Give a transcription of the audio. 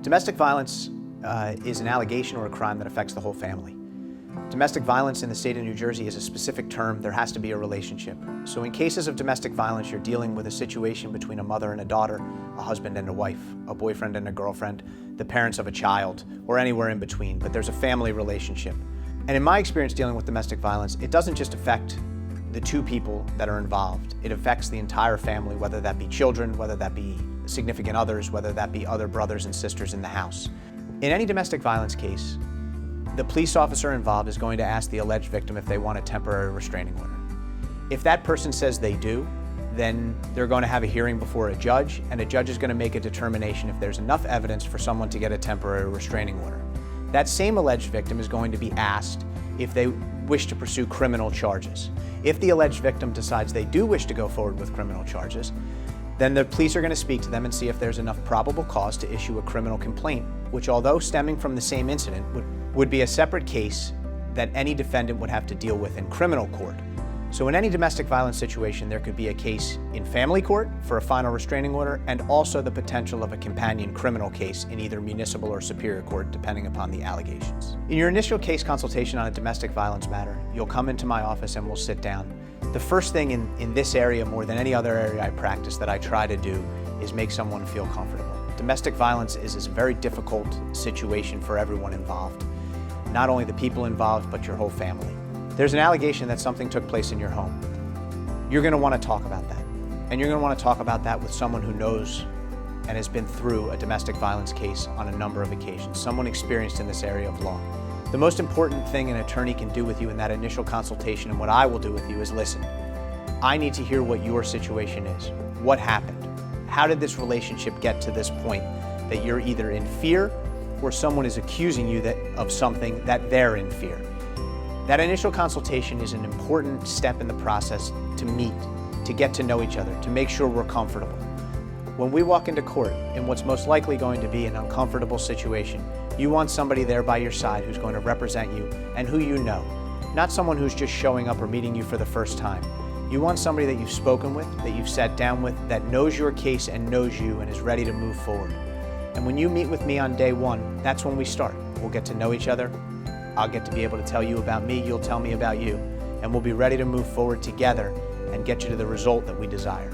Domestic violence is an allegation or a crime that affects the whole family. Domestic violence in the state of New Jersey is a specific term. There has to be a relationship. So in cases of domestic violence, you're dealing with a situation between a mother and a daughter, a husband and a wife, a boyfriend and a girlfriend, the parents of a child, or anywhere in between, but there's a family relationship. And in my experience dealing with domestic violence, it doesn't just affect the two people that are involved. It affects the entire family, whether that be children, whether that be significant others, whether that be other brothers and sisters in the house. In any domestic violence case, the police officer involved is going to ask the alleged victim if they want a temporary restraining order. If that person says they do, then they're going to have a hearing before a judge, and a judge is going to make a determination if there's enough evidence for someone to get a temporary restraining order. That same alleged victim is going to be asked if they wish to pursue criminal charges. If the alleged victim decides they do wish to go forward with criminal charges, then the police are going to speak to them and see if there's enough probable cause to issue a criminal complaint, which, although stemming from the same incident, would be a separate case that any defendant would have to deal with in criminal court. So in any domestic violence situation, there could be a case in family court for a final restraining order, and also the potential of a companion criminal case in either municipal or superior court, depending upon the allegations. In your initial case consultation on a domestic violence matter, you'll come into my office and we'll sit down. The first thing in this area, more than any other area I practice, that I try to do is make someone feel comfortable. Domestic violence is a very difficult situation for everyone involved. Not only the people involved, but your whole family. There's an allegation that something took place in your home. You're going to want to talk about that. And you're going to want to talk about that with someone who knows and has been through a domestic violence case on a number of occasions, someone experienced in this area of law. The most important thing an attorney can do with you in that initial consultation, and what I will do with you, is listen. I need to hear what your situation is. What happened? How did this relationship get to this point that you're either in fear or someone is accusing you of something that they're in fear? That initial consultation is an important step in the process to meet, to get to know each other, to make sure we're comfortable. When we walk into court in what's most likely going to be an uncomfortable situation, you want somebody there by your side who's going to represent you and who you know, not someone who's just showing up or meeting you for the first time. You want somebody that you've spoken with, that you've sat down with, that knows your case and knows you and is ready to move forward. And when you meet with me on day one, that's when we start. We'll get to know each other. I'll get to be able to tell you about me, you'll tell me about you, and we'll be ready to move forward together and get you to the result that we desire.